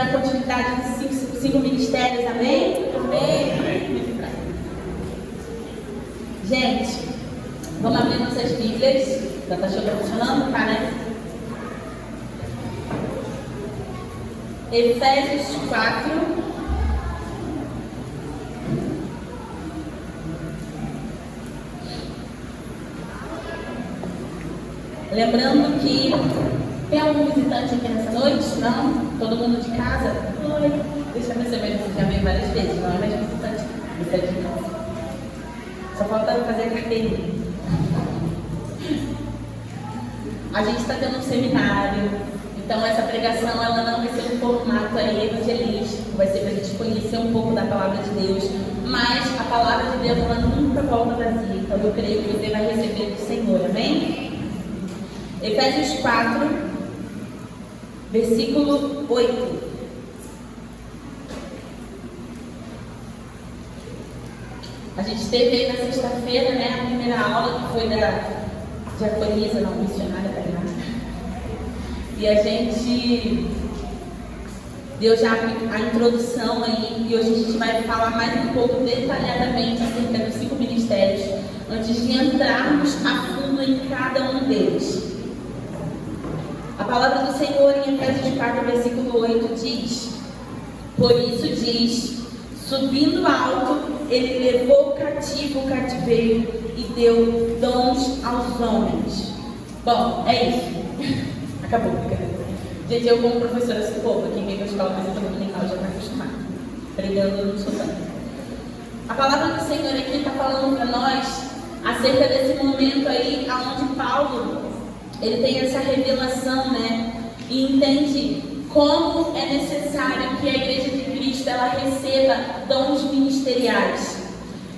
para a continuidade dos cinco ministérios, amém? Amém. Gente, vamos abrir nossas Bíblias. Já está funcionando? Tá, né? Efésios 4. Lembrando que tem algum visitante aqui nessa noite? Não? Todo mundo de casa? Oi. Deixa eu perceber, você já veio várias vezes, não é mais visitante? Você é de casa. Só falta fazer a carteirinha. A gente está tendo um seminário, então essa pregação ela não vai ser um formato aí evangelístico, vai ser para a gente conhecer um pouco da palavra de Deus, mas a palavra de Deus ela nunca volta vazia, então eu creio que você vai receber do Senhor, amém? Efésios 4, versículo 8. A gente teve aí na sexta-feira, né, a primeira aula que foi da diaconisa, não, missionária da Renata. E a gente deu já a introdução aí, e hoje a gente vai falar mais um pouco detalhadamente acerca dos 5 ministérios, antes de entrarmos a fundo em cada um deles. A palavra do Senhor em Efésios 4, versículo 8 diz: por isso diz, subindo alto, ele levou cativo o cativeiro e deu dons aos homens. Bom, é isso. Acabou. Gente, eu como professora sou pouco, quem vem para a escola visita dominical já está acostumado. Pregando eu não sou tanto. A palavra do Senhor aqui está falando para nós acerca desse momento aí, onde Paulo ele tem essa revelação, né? E entende como é necessário que a Igreja de Cristo ela receba dons ministeriais.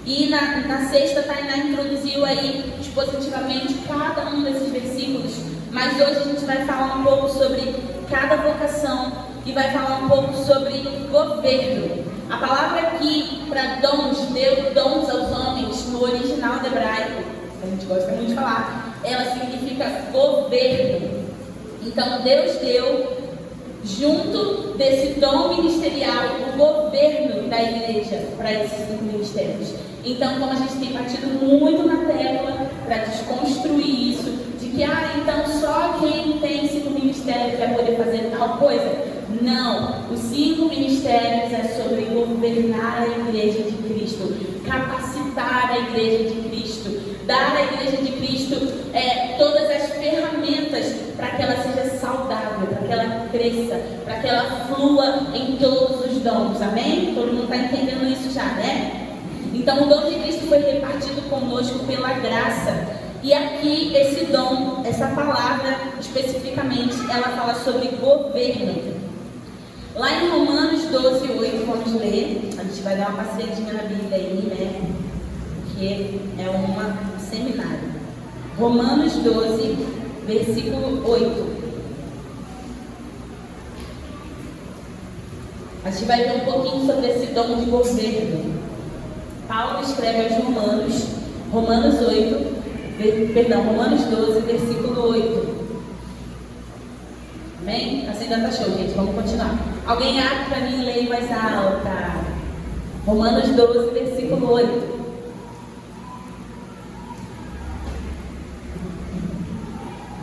E na sexta, Tainá introduziu aí expositivamente cada um desses versículos, mas hoje a gente vai falar um pouco sobre cada vocação e vai falar um pouco sobre governo. A palavra aqui para dons, deu dons aos homens, no original do hebraico, a gente gosta muito de falar, ela significa governo. Então Deus deu, junto desse dom ministerial, o governo da igreja para esses 5 ministérios. Então, como a gente tem batido muito na tecla para desconstruir isso, de que, então só quem tem 5 ministérios vai poder fazer tal coisa. Não, os 5 ministérios é sobre governar a igreja de Cristo, capacitar a igreja de Cristo, dar à igreja de Cristo todas as ferramentas para que ela seja saudável, para que ela cresça, para que ela flua em todos os dons, amém? Todo mundo está entendendo isso já, né? Então o dom de Cristo foi repartido conosco pela graça. E aqui esse dom, essa palavra especificamente, ela fala sobre governo. Lá em Romanos 12, 8, vamos ler. A gente vai dar uma passeadinha na Bíblia aí, né? Porque é um seminário. Romanos 12, versículo 8. A gente vai ver um pouquinho sobre esse dom de governo. Paulo escreve aos Romanos, Romanos 12, versículo 8. Amém? Assim ainda está show, gente. Vamos continuar. Alguém abre para mim e leia mais alta. Romanos 12, versículo 8.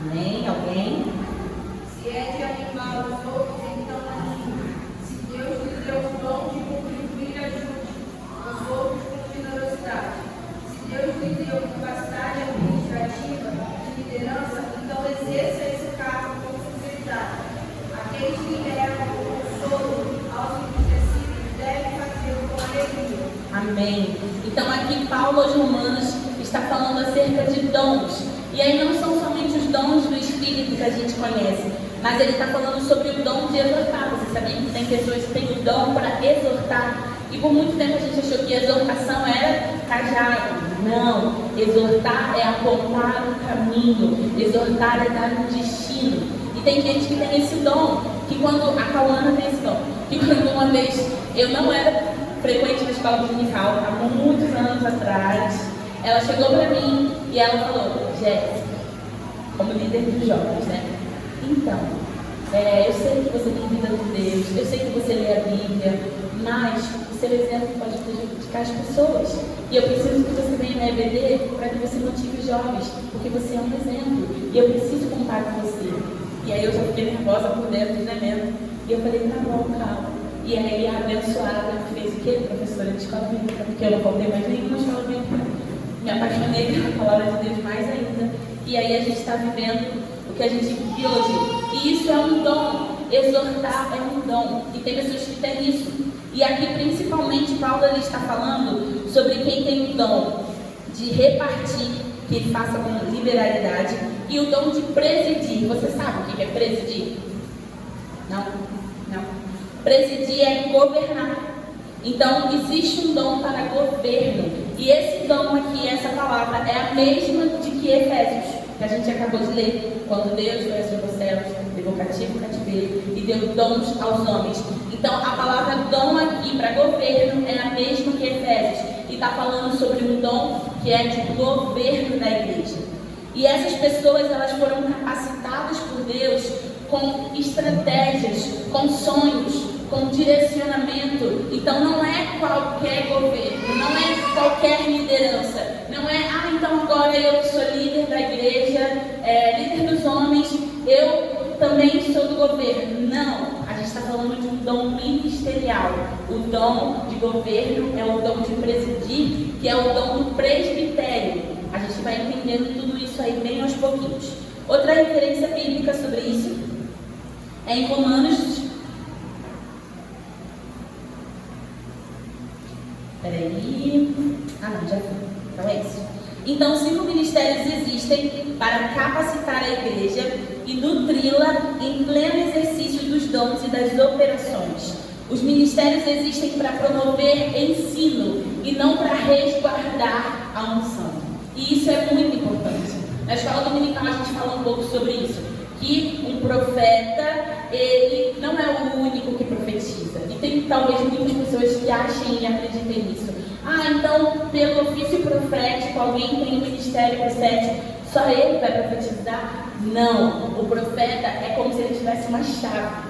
Amém? Alguém? Se é de animar os outros, então anime. Se Deus lhe deu o dom de contribuir, ajude os outros com generosidade. Se Deus lhe deu capacidade administrativa de liderança, então exerça esse cargo com sinceridade. Aqueles que lideram o consolo aos entristecidos devem fazê-lo com alegria. Amém. Então aqui Paulo aos Romanos está falando acerca de dons. E aí não são somente os dons do Espírito que a gente conhece, mas ele está falando sobre o dom de exortar. Você sabia que tem pessoas que têm o dom para exortar? E por muito tempo a gente achou que exortação era cajado. Não, exortar é apontar um caminho, exortar é dar um destino. E tem gente que tem esse dom, que quando a Cauana tem esse dom, que quando uma vez eu não era frequente na escola dominical, há muitos anos atrás, ela chegou para mim e ela falou: Jéssica, como líder dos jovens, né? Então, eu sei que você tem vida com Deus, eu sei que família, mas o seu exemplo pode prejudicar as pessoas. E eu preciso que você venha na EBD para que você motive os jovens, porque você é um exemplo. E eu preciso contar com você. E aí eu já fiquei nervosa por dentro, né mesmo? E eu falei, tá bom, calma. E aí a abençoada fez o quê? Professora de escola bíblica, porque eu não faltei mais nenhuma escola bíblica. Me apaixonei pela palavra de Deus mais ainda. E aí a gente está vivendo o que a gente vive hoje. E isso é um dom. Exortar é um dom. E tem pessoas que têm isso. E aqui principalmente Paulo ele está falando sobre quem tem o dom de repartir, que ele faça com liberalidade, e o dom de presidir. Você sabe o que é presidir? Não? Não. Presidir é governar. Então, existe um dom para governo. E esse dom aqui, essa palavra, é a mesma de que Efésios, que a gente acabou de ler. Quando Deus fez os céus, levou cativo o cativeiro e deu dons aos homens. Então, a palavra dom aqui para governo é a mesma que Efésios. E está falando sobre um dom que é de governo da igreja. E essas pessoas, elas foram capacitadas por Deus com estratégias, com sonhos, com direcionamento. Então não é qualquer governo, não é qualquer liderança, não é, então agora eu sou líder da igreja, líder dos homens, eu também sou do governo. Não, a gente está falando de um dom ministerial. O dom de governo é o dom de presidir, que é o dom do presbitério. A gente vai entendendo tudo isso aí bem aos pouquinhos. Outra referência bíblica sobre isso é em Romanos. Peraí. Não, já foi. Então é isso. Então, 5 ministérios existem para capacitar a igreja e nutri-la em pleno exercício dos dons e das operações. Os ministérios existem para promover ensino e não para resguardar a unção. E isso é muito importante. Na escola dominical a gente fala um pouco sobre isso. Que um profeta, ele não é o único que profetiza. E tem talvez muitas pessoas que achem e acreditem nisso. Então, pelo ofício profético, alguém tem um ministério profético, só ele vai profetizar? Não. O profeta é como se ele tivesse uma chave.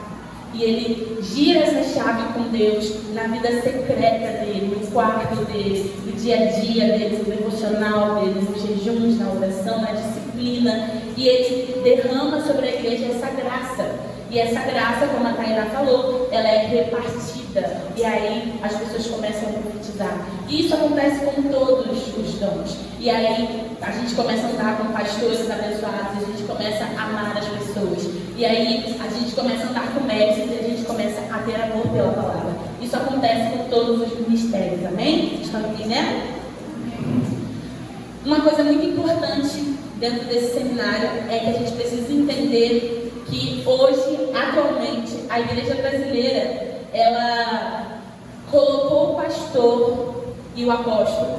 E ele gira essa chave com Deus na vida secreta dele, no quarto dele, no dia a dia dele, no devocional dele, nos jejuns, na oração, na disciplina. E ele derrama sobre a igreja essa graça. E essa graça, como a Tainá falou, ela é repartida. E aí as pessoas começam a profetizar. E isso acontece com todos os dons. E aí a gente começa a andar com pastores abençoados, a gente começa a amar as pessoas. E aí a gente começa a andar com mestres e a gente começa a ter amor pela palavra. Isso acontece com todos os ministérios, amém? Estão entendendo? Uma coisa muito importante dentro desse seminário é que a gente precisa entender que hoje, atualmente, a igreja brasileira, ela colocou o pastor e o apóstolo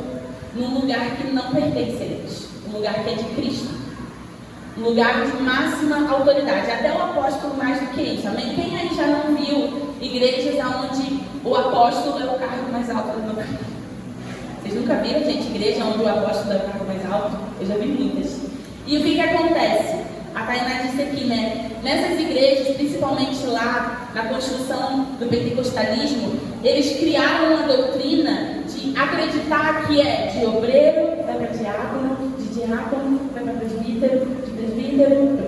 num lugar que não pertence a eles, um lugar que é de Cristo, um lugar de máxima autoridade, até o apóstolo mais do que isso, amém? Quem aí já não viu igrejas onde o apóstolo é o cargo mais alto do lugar? Vocês nunca viram, gente, igreja onde o apóstolo é o cargo mais alto? Eu já vi muitas. E o que acontece? A Tainá disse aqui, né? Nessas igrejas, principalmente lá na construção do pentecostalismo, eles criaram uma doutrina de acreditar que é de obreiro, vai para diácono, de diácono, vai para presbítero, de presbítero,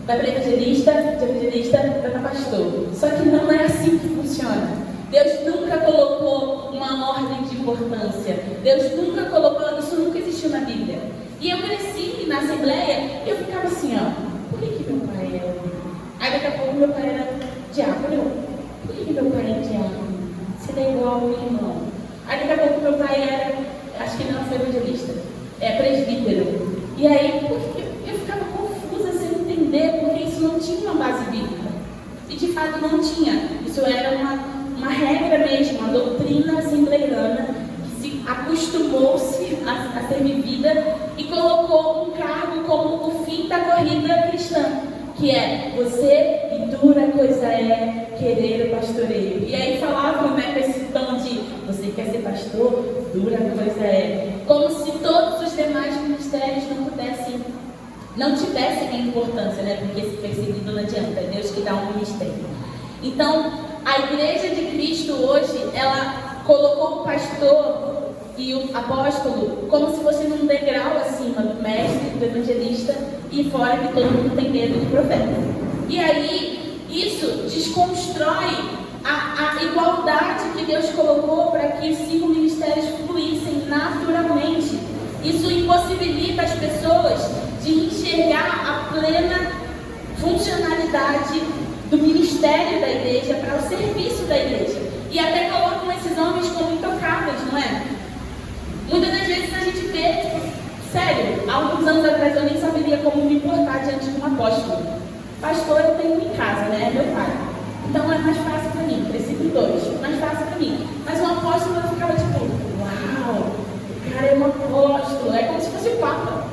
vai para evangelista, de evangelista, vai para pastor. Só que não é assim que funciona. Deus nunca colocou uma ordem de importância. Deus nunca colocou, isso nunca existiu na Bíblia. E eu cresci na Assembleia e eu ficava assim, por que meu pai era? Aí daqui a pouco meu pai era diácono. Por que meu pai é diácono? Se ele é igual ao meu irmão. Aí daqui a pouco meu pai era, acho que não foi evangelista, presbítero. E aí, por que eu ficava confusa sem entender, porque isso não tinha uma base bíblica. E de fato não tinha. Isso era uma regra mesmo, uma doutrina assembleiana que se acostumou-se a ser vivida e colocou um cargo como o fim da corrida cristã, que é você e dura coisa é querer o pastoreio. E aí falavam, né, com esse tom de você quer ser pastor, dura coisa é, como se todos os demais ministérios não tivessem a importância, né? Porque se perseguido não adianta, é Deus que dá um ministério. Então, a igreja de Cristo hoje, ela colocou o pastor e o apóstolo como se fosse num degrau acima do mestre, do evangelista, e fora que todo mundo tem medo do profeta. E aí, isso desconstrói a igualdade que Deus colocou para que os 5 ministérios fluíssem naturalmente. Isso impossibilita as pessoas de enxergar a plena funcionalidade do ministério da igreja para o serviço da igreja. E até colocam esses homens como intocáveis, não é? Muitas das vezes a gente vê, sério, há alguns anos atrás eu nem saberia como me portar diante de um apóstolo. Pastor eu tenho em casa, né? É meu pai. Então é mais fácil para mim, princípio 2, mais fácil para mim. Mas um apóstolo eu ficava tipo, uau, o cara é um apóstolo, é como se fosse o Papa.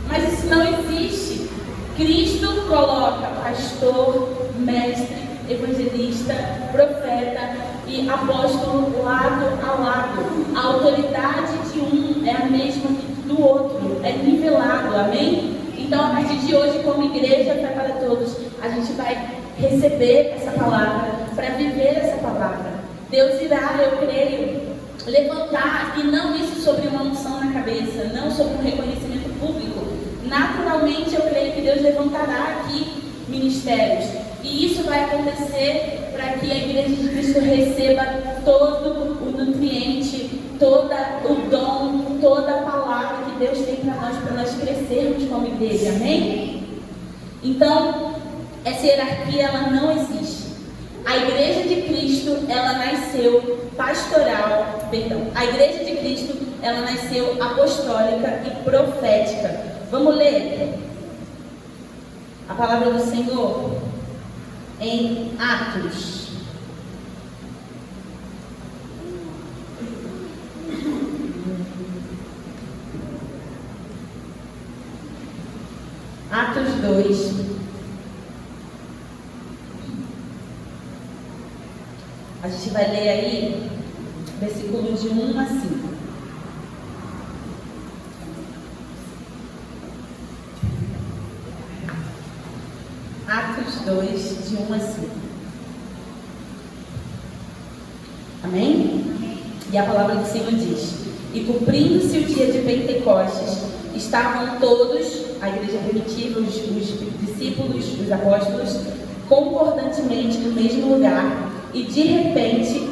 Mas isso não existe. Cristo coloca pastor, mestre, evangelista, profeta e apóstolo lado a lado. A autoridade de um é a mesma que do outro, é nivelado, amém? Então, a partir de hoje, como igreja, Fé para Todos, a gente vai receber essa palavra, para viver essa palavra. Deus irá, eu creio, levantar, e não isso sobre uma unção na cabeça, não sobre um reconhecimento público. Naturalmente, eu creio que Deus levantará aqui ministérios. E isso vai acontecer para que a Igreja de Cristo receba todo o nutriente, todo o dom, toda a palavra que Deus tem para nós crescermos como igreja, amém? Então, essa hierarquia, ela não existe. A Igreja de Cristo, ela nasceu pastoral, a Igreja de Cristo, ela nasceu apostólica e profética. Vamos ler a palavra do Senhor em Atos. Atos 2. A gente vai ler aí, versículo de 1 a 5. Atos 2, de 1 a 5. Amém? E a palavra do Senhor diz: e cumprindo-se o dia de Pentecostes, estavam todos, a igreja primitiva, os discípulos, os apóstolos, concordantemente no mesmo lugar, e de repente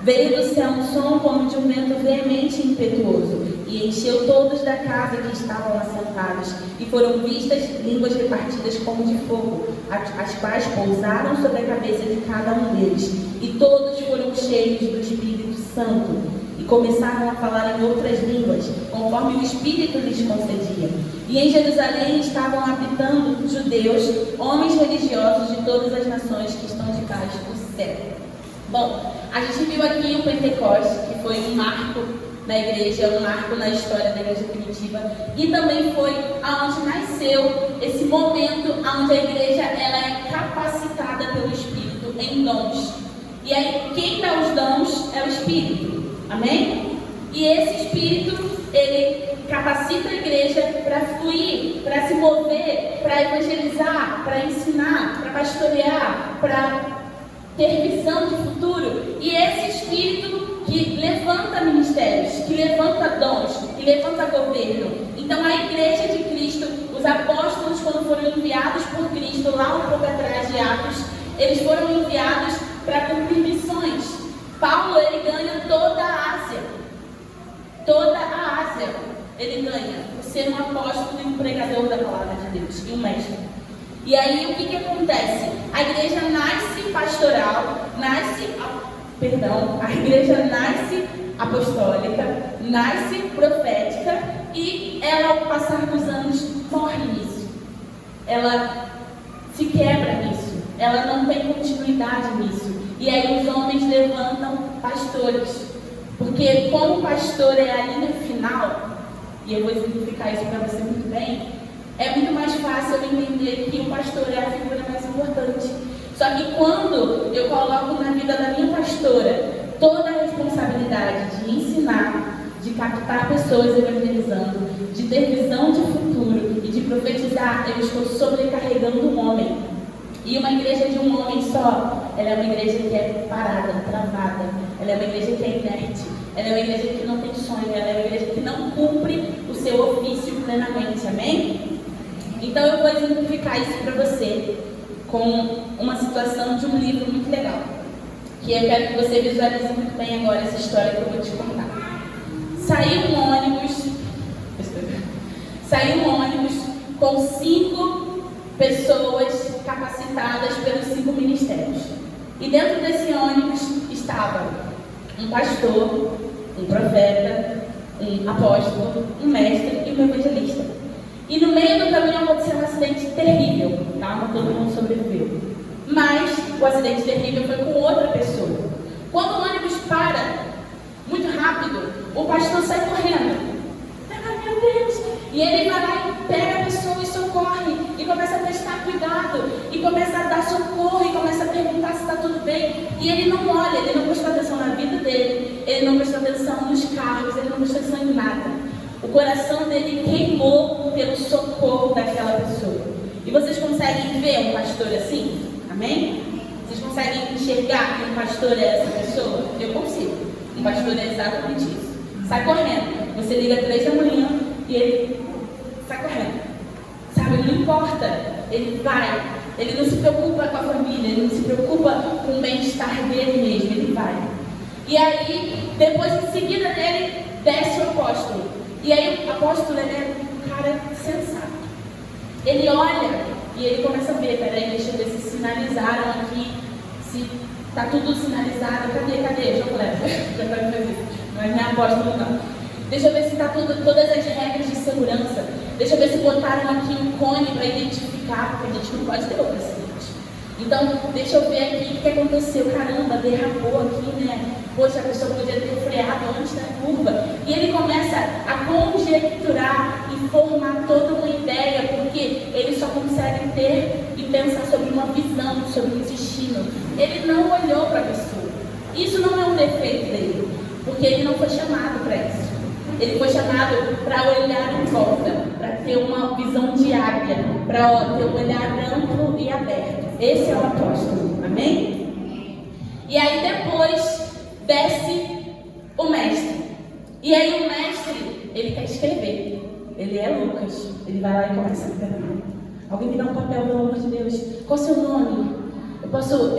veio do céu um som como de um vento veemente e impetuoso, e encheu todos da casa que estavam assentados, e foram vistas línguas repartidas como de fogo, as quais pousaram sobre a cabeça de cada um deles, e todos foram cheios do Espírito Santo, e começaram a falar em outras línguas, conforme o Espírito lhes concedia. E em Jerusalém estavam habitando judeus, homens religiosos de todas as nações que estão debaixo do céu. Bom, a gente viu aqui o Pentecostes, que foi um marco na igreja, um marco na história da igreja primitiva, e também foi aonde nasceu esse momento onde a igreja ela é capacitada pelo Espírito em dons. E aí, quem dá os dons é o Espírito, amém? E esse Espírito, ele capacita a igreja para fluir, para se mover, para evangelizar, para ensinar, para pastorear, para ter visão de futuro. E esse Espírito que levanta ministérios, que levanta dons, que levanta governo. Então a igreja de Cristo, os apóstolos, quando foram enviados por Cristo lá um pouco atrás de Atos, eles foram enviados para cumprir missões. Paulo, ele ganha toda a Ásia. Toda a Ásia ele ganha por ser um apóstolo e um pregador da palavra de Deus e um mestre. E aí o que acontece? A igreja nasce pastoral, a igreja nasce apostólica, nasce profética, e ela, ao passar dos anos, morre nisso. Ela se quebra nisso, ela não tem continuidade nisso. E aí os homens levantam pastores, porque como pastor é a linha final, e eu vou exemplificar isso para você muito bem, é muito mais fácil eu entender que o pastor é a figura mais importante. Só que quando eu coloco na vida da minha pastora toda a responsabilidade de ensinar, de captar pessoas evangelizando, de ter visão de futuro e de profetizar, eu estou sobrecarregando um homem. E uma igreja de um homem só ela é uma igreja que é parada, travada, ela é uma igreja que é inerte, ela é uma igreja que não tem sonho, ela é uma igreja que não cumpre o seu ofício plenamente, amém? Então eu vou exemplificar isso para você com uma situação de um livro muito legal, que eu quero que você visualize muito bem agora essa história que eu vou te contar. Saiu um ônibus com 5 pessoas capacitadas pelos 5 ministérios. E dentro desse ônibus estava um pastor, um profeta, um apóstolo, um mestre e um evangelista. E no meio do caminho aconteceu um acidente terrível, tá? Todo mundo sobreviveu. Mas o acidente terrível foi com outra pessoa. Quando o ônibus para, muito rápido, o pastor sai correndo. Ah, meu Deus! E ele vai lá e pega a pessoa e socorre. E começa a prestar cuidado. E começa a dar socorro. E começa a perguntar se está tudo bem. E ele não olha, ele não prestou atenção na vida dele. Ele não prestou atenção nos carros. Ele não prestou atenção em nada. O coração dele queimou pelo socorro daquela pessoa. E vocês conseguem ver um pastor assim? Amém? Vocês conseguem enxergar que um pastor é essa pessoa? Eu consigo. Um pastor é exatamente isso. Sai correndo. Você liga 3 da manhã e ele sai correndo. Sabe, não importa. Ele vai. Ele não se preocupa com a família. Ele não se preocupa com o bem-estar dele mesmo. Ele vai. E aí, depois em seguida dele, desce o apóstolo. E aí o apóstolo, ele é um cara sensato. Ele olha e ele começa a ver, peraí, deixa eu ver se sinalizaram aqui, se tá tudo sinalizado. Cadê? João Cleber, já pode fazer isso, mas não é apóstolo não. Deixa eu ver se tá todas as regras de segurança. Deixa eu ver se botaram aqui um cone para identificar, porque a gente não pode ter outro acidente. Então, deixa eu ver aqui o que aconteceu. Caramba, derrapou aqui, né? Poxa, a pessoa podia ter freado antes da curva. E ele começa a conjecturar e formar toda uma ideia, porque ele só consegue ter e pensar sobre uma visão, sobre um destino. Ele não olhou para a pessoa. Isso não é um defeito dele, porque ele não foi chamado para isso. Ele foi chamado para olhar em volta, para ter uma visão de águia, para ter um olhar amplo e aberto. Esse é o apóstolo, amém? E aí depois desce o mestre. E aí o mestre, ele quer escrever. Ele é Lucas. Ele vai lá e começa a escrever. Alguém me dá um papel, pelo amor de Deus. Qual é o seu nome? Eu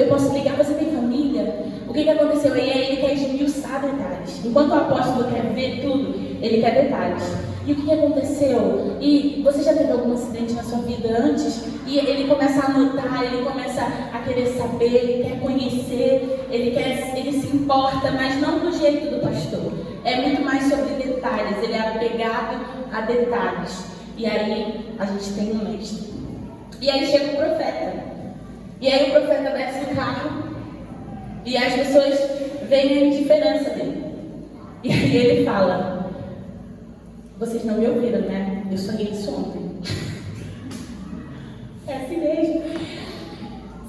posso ligar, você tem família? O que aconteceu? E aí ele quer esmiuçar detalhes. Enquanto o apóstolo quer ver tudo, ele quer detalhes. E o que aconteceu? E você já teve algum acidente na sua vida antes? E ele começa a anotar, ele começa a querer saber, ele quer conhecer, ele se importa, mas não do jeito do pastor. É muito mais sobre detalhes, ele é apegado a detalhes. E aí a gente tem um mestre. E aí chega o profeta. E aí o profeta desce do carro e as pessoas veem a indiferença dele. E aí ele fala: vocês não me ouviram, né? Eu sonhei isso ontem. É assim mesmo.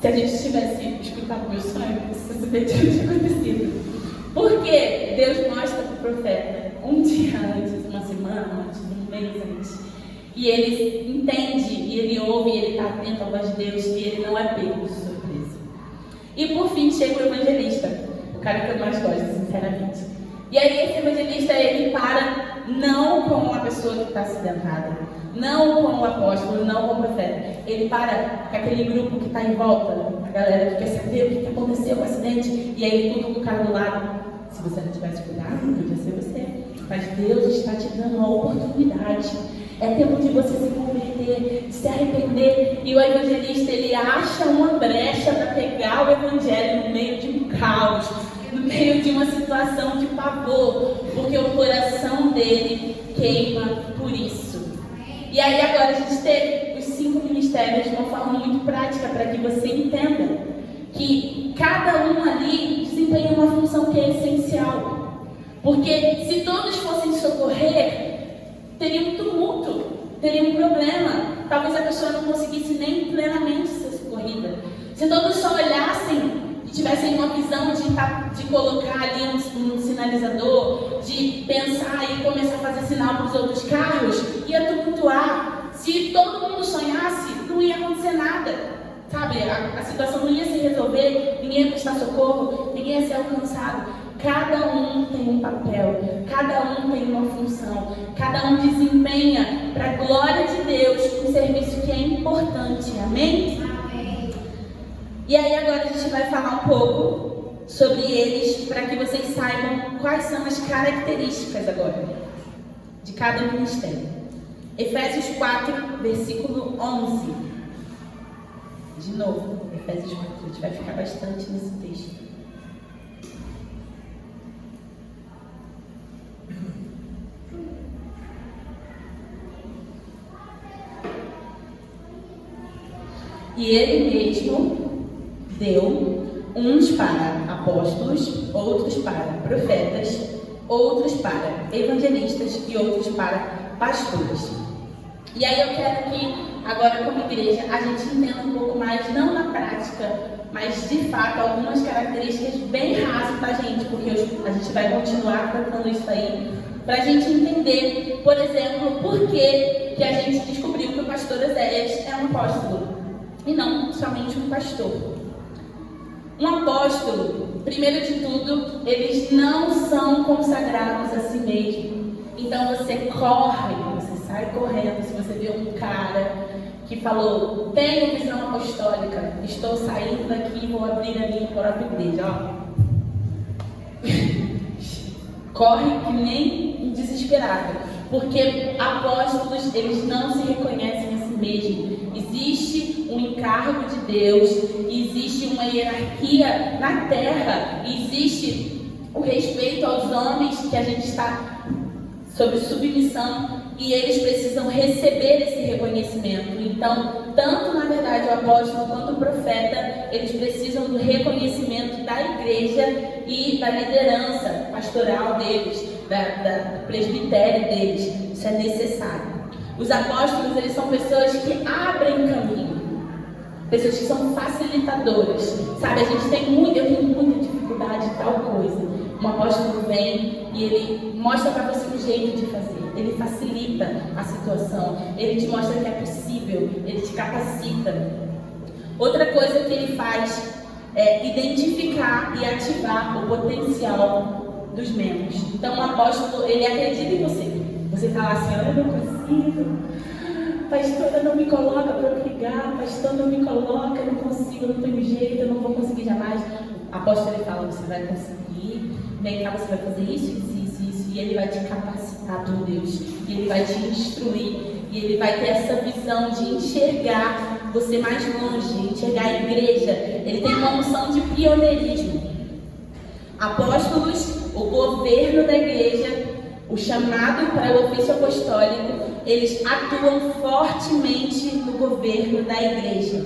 Se a gente tivesse escutado o meu sonho, esse acidente não tinha acontecido. Porque Deus mostra para o profeta um dia antes, uma semana antes, um mês antes. E ele entende, e ele ouve, e ele está atento à voz de Deus, e ele não é pego de surpresa. E por fim chega o evangelista, o cara que eu mais gosto, sinceramente. E aí esse evangelista, ele para não com a pessoa que está acidentada, não com o apóstolo, não com o profeta. Ele para com aquele grupo que está em volta, a galera que quer saber o que aconteceu com o acidente, e aí ele cutuca com o cara do lado. Se você não tivesse cuidado, podia ser você. Mas Deus está te dando uma oportunidade. É tempo de você se converter, de se arrepender. E o evangelista, ele acha uma brecha para pegar o evangelho no meio de um caos, no meio de uma situação de pavor, porque o coração dele queima por isso. E aí agora a gente teve os 5 ministérios de uma forma muito prática para que você entenda que cada um ali desempenha uma função que é essencial. Porque se todos fossem socorrer, teria um tumulto, teria um problema. Talvez a pessoa não conseguisse nem plenamente ser socorrida. Se todos só olhassem e tivessem uma visão de colocar ali um sinalizador, de pensar e começar a fazer sinal para os outros carros, ia tumultuar. Se todo mundo sonhasse, não ia acontecer nada. sabe, a situação não ia se resolver, ninguém ia prestar socorro, ninguém ia ser alcançado. Cada um tem um papel, cada um tem uma função, cada um desempenha para a glória de Deus um serviço que é importante, amém? Amém. E aí agora a gente vai falar um pouco sobre eles, para que vocês saibam quais são as características agora de cada ministério. Efésios 4, versículo 11. De novo, Efésios 4, a gente vai ficar bastante nesse texto. E ele mesmo deu uns para apóstolos, outros para profetas, outros para evangelistas e outros para pastores. E aí eu quero que agora, como igreja, a gente entenda um pouco mais, não na prática, mas de fato algumas características bem rasas, tá, gente? Porque a gente vai continuar tratando isso aí, para a gente entender, por exemplo, por que a gente descobriu que o pastor Oséias é um apóstolo e não somente um pastor. Um apóstolo, primeiro de tudo, eles não são consagrados a si mesmo. Então você corre, você sai correndo. Se você vê um cara que falou, tenho visão apostólica, estou saindo daqui e vou abrir a minha própria igreja, ó. Corre que nem um desesperado, porque apóstolos, eles não se reconhecem a si mesmos. Existe um encargo de Deus, existe uma hierarquia na terra, existe o respeito aos homens que a gente está sob submissão e eles precisam receber esse reconhecimento. Então, tanto na verdade o apóstolo quanto o profeta, eles precisam do reconhecimento da igreja e da liderança pastoral deles, do presbitério deles. Isso é necessário. Os apóstolos, eles são pessoas que abrem caminho, pessoas que são facilitadoras, sabe? Eu tenho muita dificuldade em tal coisa. Um apóstolo vem e ele mostra para você um jeito de fazer, ele facilita a situação, ele te mostra que é possível, ele te capacita. Outra coisa que ele faz é identificar e ativar o potencial dos membros. Então, o apóstolo, ele acredita em você. Você fala assim, eu não consigo, pastora não me coloca para brigar, pastor não me coloca, eu não consigo, eu não tenho jeito, eu não vou conseguir jamais. O apóstolo, ele fala, você vai conseguir, vem cá, você vai fazer isso, e ele vai te capacitar por Deus, e ele vai te instruir, e ele vai ter essa visão de enxergar você mais longe, enxergar a igreja. Ele tem uma unção de pioneirismo. Apóstolos, o governo da igreja, o chamado para o ofício apostólico, eles atuam fortemente no governo da igreja.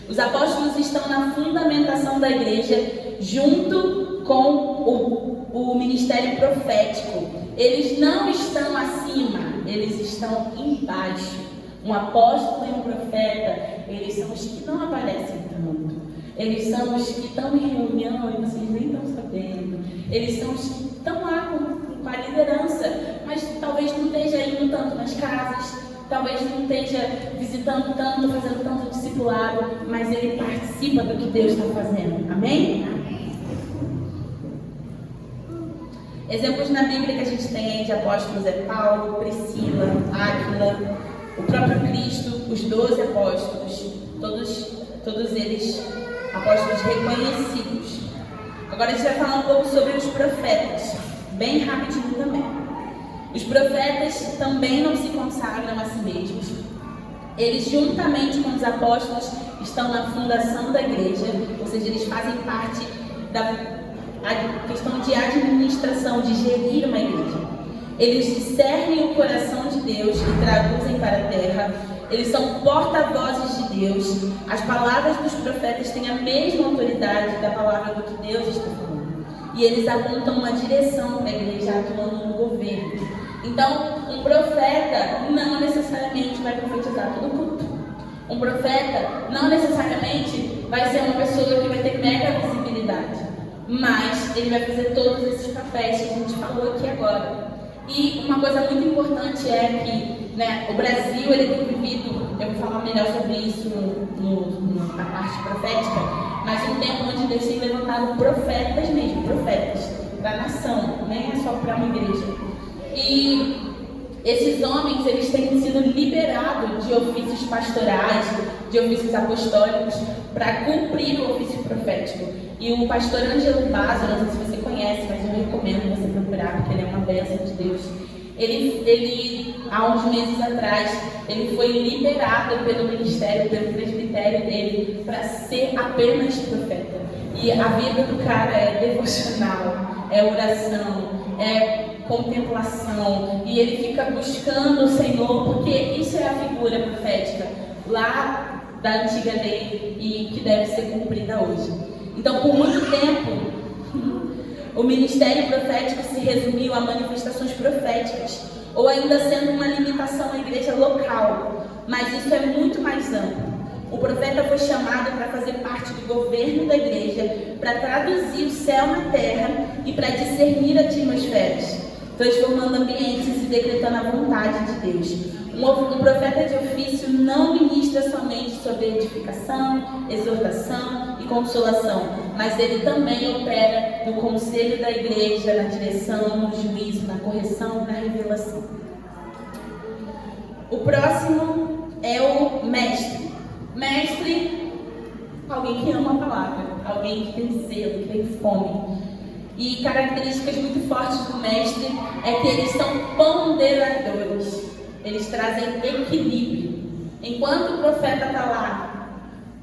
Os apóstolos estão na fundamentação da igreja junto com o ministério profético. Eles não estão acima, eles estão embaixo. Um apóstolo e um profeta, eles são os que não aparecem tanto. Eles são os que estão em reunião e vocês nem estão sabendo. Eles são os que estão lá com a liderança, mas talvez não esteja indo tanto nas casas, talvez não esteja visitando tanto, fazendo tanto discipulado, mas ele participa do que Deus está fazendo. Amém? Exemplos na Bíblia que a gente tem aí de apóstolos é Paulo, Priscila, Áquila, o próprio Cristo, os 12 apóstolos, todos eles apóstolos reconhecidos. Agora a gente vai falar um pouco sobre os profetas, bem rapidinho também. Os profetas também não se consagram a si mesmos. Eles, juntamente com os apóstolos, estão na fundação da igreja, ou seja, eles fazem parte da questão de administração, de gerir uma igreja. Eles discernem o coração de Deus e traduzem para a terra. Eles são porta-vozes de Deus. As palavras dos profetas têm a mesma autoridade da palavra do que Deus está falando. E eles apontam uma direção para a igreja, atuando no governo. Então, um profeta não necessariamente vai profetizar todo culto. Um profeta não necessariamente vai ser uma pessoa que vai ter mega visibilidade. Mas ele vai fazer todos esses papéis que a gente falou aqui agora. E uma coisa muito importante é que né, o Brasil ele tem vivido, eu vou falar melhor sobre isso na parte profética, mas um tempo onde Deus tem levantado profetas mesmo, profetas para a nação, nem é só para uma igreja. E esses homens, eles têm sido liberados de ofícios pastorais, de ofícios apostólicos, para cumprir o ofício profético. E o pastor Ângelo Basso, não sei se você conhece, mas eu recomendo você procurar, porque ele é uma bênção de Deus. Ele, há uns meses atrás, ele foi liberado pelo ministério, pelo presbitério dele, para ser apenas profeta. E a vida do cara é devocional, é oração, é contemplação, e ele fica buscando o Senhor, porque isso é a figura profética lá da antiga lei e que deve ser cumprida hoje. Então, por muito tempo, o ministério profético se resumiu a manifestações proféticas, ou ainda sendo uma limitação à igreja local, mas isso é muito mais amplo. O profeta foi chamado para fazer parte do governo da igreja, para traduzir o céu na terra e para discernir atmosferas, transformando ambientes e decretando a vontade de Deus. Um profeta de ofício não ministra somente sobre edificação, exortação e consolação, mas ele também opera no conselho da igreja, na direção, no juízo, na correção e na revelação. O próximo é o mestre. Mestre, alguém que ama a palavra, alguém que tem zelo, que tem fome. E características muito fortes do mestre é que eles são ponderadores. Eles trazem equilíbrio. Enquanto o profeta está lá,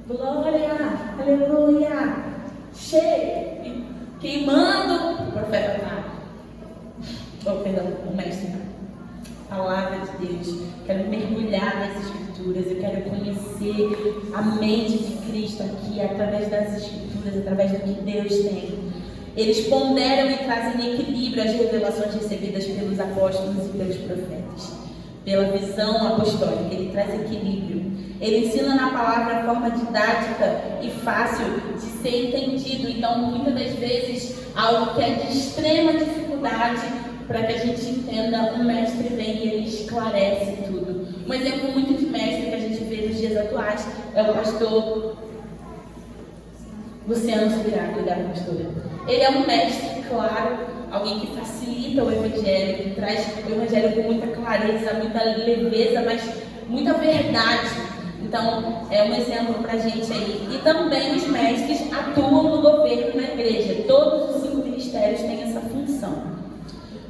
glória, aleluia, cheio, queimando, o profeta está, o mestre está. Palavra de Deus, quero mergulhar nas Escrituras, eu quero conhecer a mente de Cristo aqui, através das Escrituras, através do que Deus tem. Eles ponderam e trazem equilíbrio às revelações recebidas pelos apóstolos e pelos profetas. Pela visão apostólica, ele traz equilíbrio. Ele ensina na palavra a forma didática e fácil de ser entendido. Então, muitas das vezes, algo que é de extrema dificuldade, para que a gente entenda, o mestre vem e ele esclarece tudo. Um exemplo muito de mestre que a gente vê nos dias atuais é o pastor Luciano Subirá, cuidado, pastora. Ele é um mestre, claro, alguém que facilita o evangelho, que traz o evangelho com muita clareza, muita leveza, mas muita verdade. Então, é um exemplo para a gente aí. E também os mestres atuam no governo da igreja. Todos os 5 ministérios têm essa função.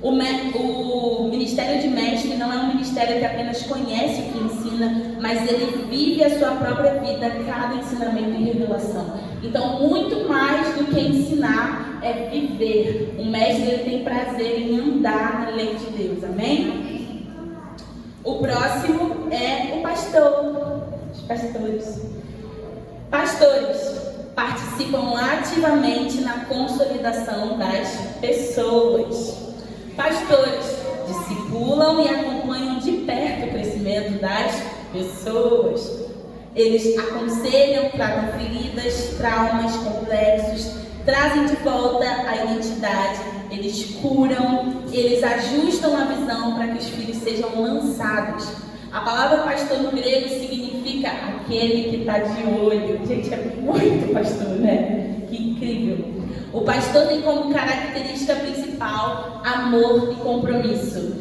O ministério de mestre não é um ministério que apenas conhece o que ensina, mas ele vive a sua própria vida, cada ensinamento e revelação. Então, muito mais do que ensinar é viver. O mestre ele tem prazer em andar na lei de Deus, amém? O próximo é o pastor. Os pastores. Pastores participam ativamente na consolidação das pessoas. Pastores discipulam e acompanham de perto o crescimento das pessoas. Eles aconselham, tratam feridas, traumas, complexos, trazem de volta a identidade, eles curam, eles ajustam a visão para que os filhos sejam lançados. A palavra pastor no grego significa aquele que está de olho. Gente, é muito pastor, né? Que incrível. O pastor tem como característica principal amor e compromisso.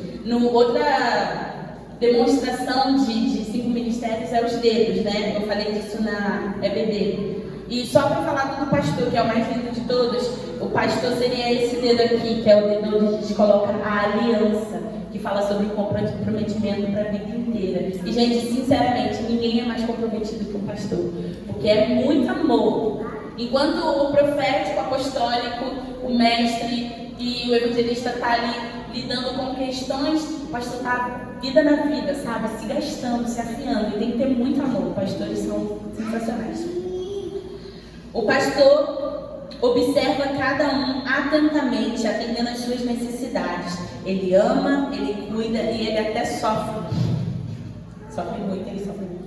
Outra demonstração de 5 ministérios é os dedos, né? Eu falei disso na EBD. E só para falar do pastor, que é o mais lindo de todos, o pastor seria esse dedo aqui, que é o dedo onde a gente coloca a aliança, que fala sobre comprometimento para a vida inteira. E, gente, sinceramente, ninguém é mais comprometido que um pastor, porque é muito amor. Enquanto o profético, o apostólico, o mestre e o evangelista está ali lidando com questões, o pastor está vida na vida, sabe? Se gastando, se afiando, e tem que ter muito amor. Pastores são sensacionais. O pastor observa cada um atentamente, atendendo às suas necessidades. Ele ama, ele cuida e ele até sofre. Sofre muito, ele sofre muito.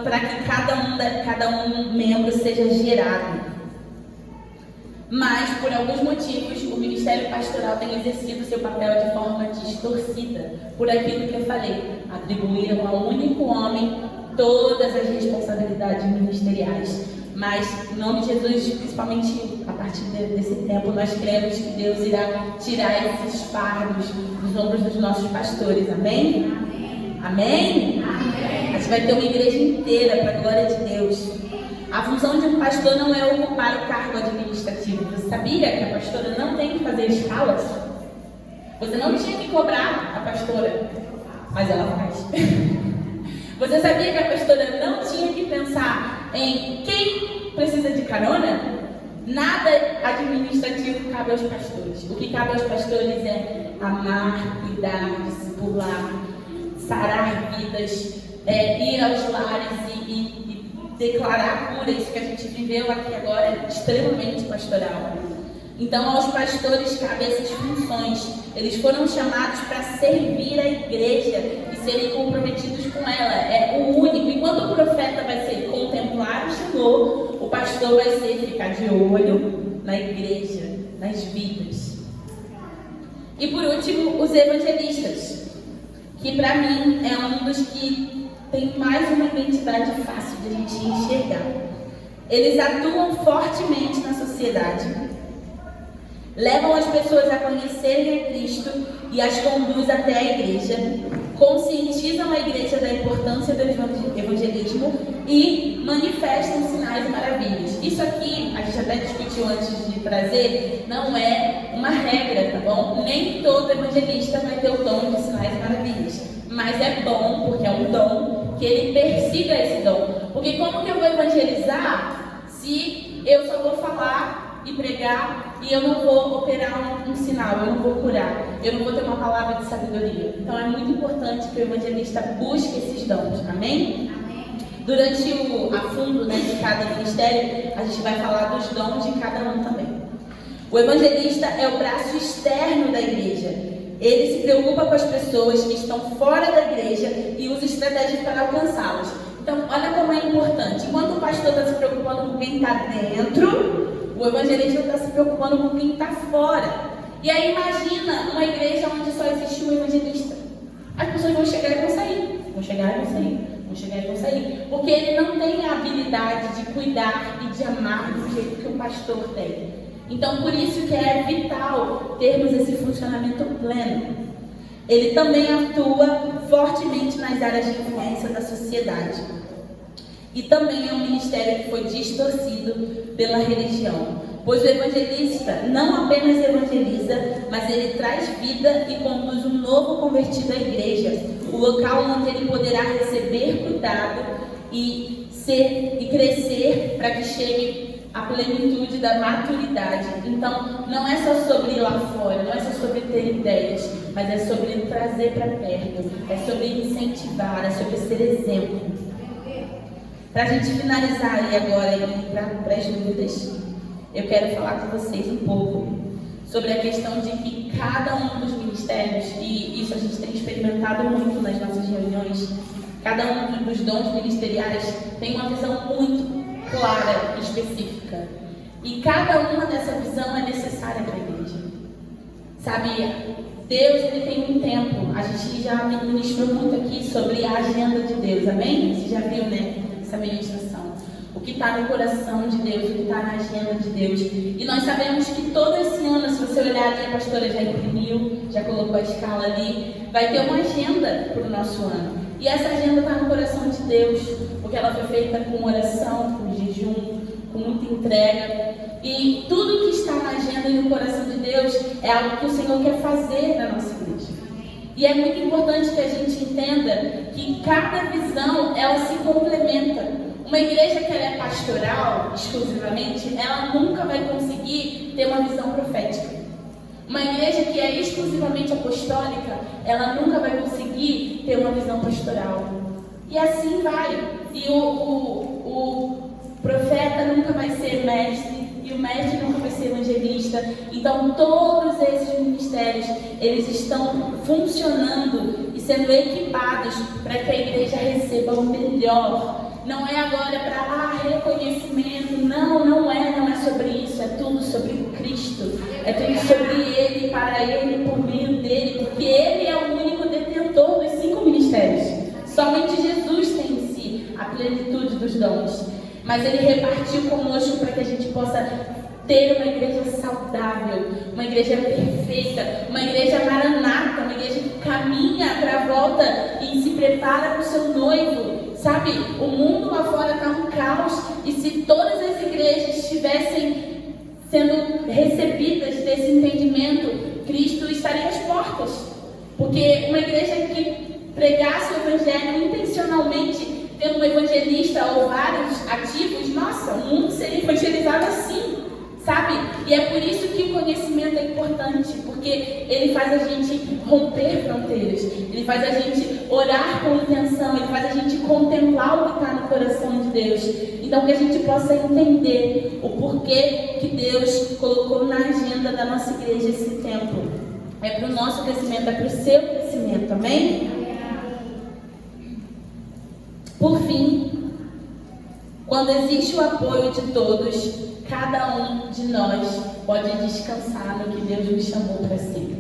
Para que cada um membro seja gerado. Mas, por alguns motivos, o ministério pastoral tem exercido seu papel de forma distorcida, por aquilo que eu falei. Atribuíram a um único homem todas as responsabilidades ministeriais. Mas, em nome de Jesus, principalmente a partir desse tempo, nós cremos que Deus irá tirar esses fardos dos ombros dos nossos pastores. Amém? Amém? Amém? A gente vai ter uma igreja inteira para a glória de Deus. A função de um pastor não é ocupar o cargo administrativo. Você sabia que a pastora não tem que fazer escalas? Você não tinha que cobrar a pastora, mas ela faz. Você sabia que a pastora não tinha que pensar em quem precisa de carona? Nada administrativo cabe aos pastores. O que cabe aos pastores é amar, cuidar, discipular, sarar vidas, ir aos lares e declarar cura. Isso que a gente viveu aqui agora é extremamente pastoral. Então, aos pastores cabem essas funções. Eles foram chamados para servir a igreja e serem comprometidos com ela. É o único. Enquanto o profeta vai ser contemplar o Senhor, o pastor vai ser ficar de olho na igreja, nas vidas. E por último, os evangelistas, que para mim é um dos que tem mais uma identidade fácil de a gente enxergar. Eles atuam fortemente na sociedade, levam as pessoas a conhecerem a Cristo e as conduz até a igreja, conscientizam a igreja da importância do evangelismo e manifestam sinais e maravilhas. Isso aqui, a gente até discutiu antes de trazer, não é uma regra, tá bom? Nem todo evangelista vai ter o dom de sinais e maravilhas, mas é bom, porque é um dom, que ele persiga esse dom. Porque como que eu vou evangelizar se eu só vou falar e pregar e eu não vou operar um sinal, eu não vou curar, eu não vou ter uma palavra de sabedoria? Então é muito importante que o evangelista busque esses dons. Amém? Durante a fundo, de cada ministério, a gente vai falar dos dons de cada um também. O evangelista é o braço externo da igreja. Ele se preocupa com as pessoas que estão fora da igreja e usa estratégias para alcançá-las. Então, olha como é importante. Enquanto o pastor está se preocupando com quem está dentro, o evangelista está se preocupando com quem está fora. E aí imagina uma igreja onde só existe um evangelista. As pessoas vão chegar e vão sair. Vão chegar e vão sair. Vão chegar e vão sair. Porque ele não tem a habilidade de cuidar e de amar do jeito que o pastor tem. Então, por isso que é vital termos esse funcionamento pleno. Ele também atua fortemente nas áreas de influência da sociedade. E também é um ministério que foi distorcido pela religião. Pois o evangelista não apenas evangeliza, mas ele traz vida e conduz um novo convertido à igreja, o local onde ele poderá receber cuidado e crescer para que chegue à plenitude da maturidade. Então, não é só sobre ir lá fora, não é só sobre ter ideias, mas é sobre trazer para perto, é sobre incentivar, é sobre ser exemplo. Para a gente finalizar aí agora e para as dúvidas, eu quero falar com vocês um pouco sobre a questão de que cada um dos ministérios, e isso a gente tem experimentado muito nas nossas reuniões, cada um dos dons ministeriais tem uma visão muito clara e específica. E cada uma dessa visão é necessária para a igreja. Sabe, Deus ele tem um tempo. A gente já ministrou muito aqui sobre a agenda de Deus, amém? Você já viu, essa ministração. O que está no coração de Deus, o que está na agenda de Deus. E nós sabemos que todo esse ano, se você olhar ali, a pastora já imprimiu, já colocou a escala ali, vai ter uma agenda para o nosso ano. E essa agenda está no coração de Deus, porque ela foi feita com oração, com jejum, com muita entrega. E tudo que está na agenda e no coração de Deus é algo que o Senhor quer fazer na nossa igreja. E é muito importante que a gente entenda que cada visão, ela se complementa. Uma igreja que ela é pastoral, exclusivamente, ela nunca vai conseguir ter uma visão profética. Uma igreja que é exclusivamente apostólica, ela nunca vai conseguir ter uma visão pastoral. E assim vai. E o profeta nunca vai ser mestre, e o mestre nunca vai ser evangelista. Então, todos esses ministérios, eles estão funcionando e sendo equipados para que a igreja receba o melhor. Não é agora para reconhecimento, não é sobre isso. é tudo sobre Cristo, é tudo sobre Ele, para Ele, por meio dele, porque Ele é o único detentor dos 5 ministérios. Somente Jesus tem em si a plenitude dos dons, mas Ele repartiu conosco para que a gente possa ter uma igreja saudável, uma igreja perfeita, uma igreja maranata, uma igreja que caminha para a volta e se prepara para o seu noivo. Sabe, o mundo lá fora está um caos, e se todas as igrejas estivessem sendo recebidas desse entendimento, Cristo estaria às portas. Porque uma igreja que pregasse o evangelho intencionalmente, tendo um evangelista ou vários ativos, nossa, o mundo seria evangelizado assim. Sabe? E é por isso que o conhecimento é importante, porque ele faz a gente romper fronteiras, ele faz a gente orar com intenção, ele faz a gente contemplar o que está no coração de Deus. Então que a gente possa entender o porquê que Deus colocou na agenda da nossa igreja esse tempo. É para o nosso crescimento, é para o seu crescimento, amém? Por fim, quando existe o apoio de todos, cada um de nós pode descansar no que Deus nos chamou para si.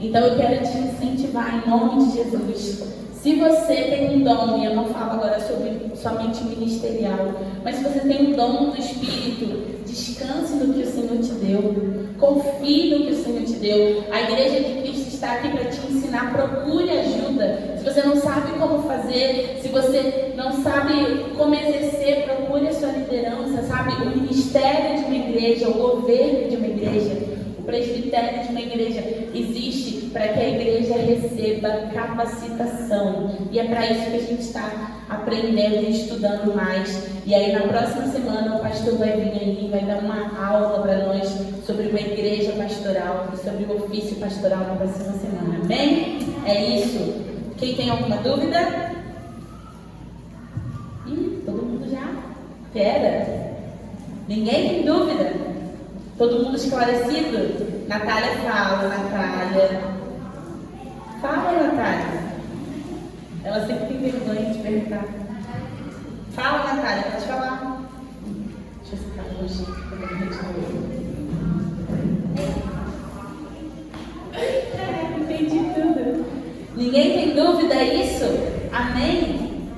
Então eu quero te incentivar em nome de Jesus. Se você tem um dom, e eu não falo agora sobre somente ministerial, mas se você tem um dom do Espírito, descanse no que o Senhor te deu. Confie no que o Senhor te deu. A igreja de Cristo está aqui para te ensinar. Procure ajuda. Se você não sabe como fazer, se você não sabe como exercer, procure a sua liderança, sabe? O ministério de uma igreja, o governo de uma igreja, o presbitério de uma igreja existe para que a igreja receba capacitação. E é para isso que a gente está aprendendo e estudando mais. E aí na próxima semana o pastor vai vir aí, vai dar uma aula para nós sobre uma igreja pastoral e sobre o ofício pastoral na próxima semana. Amém? É isso. Quem tem alguma dúvida? Ih, todo mundo já? Pera. Ninguém tem dúvida? Todo mundo esclarecido? Natália fala, Natália. Fala, Natália. Ela sempre tem vergonha de perguntar. Fala, Natália, pode falar. Deixa eu ficar hoje. Entendi tudo. Ninguém tem dúvida isso? Amém?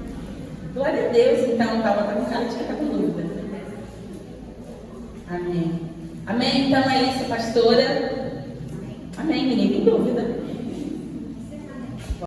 Glória a Deus, então. Tá com cara de ficar com dúvida. Amém. Amém? Então é isso, pastora.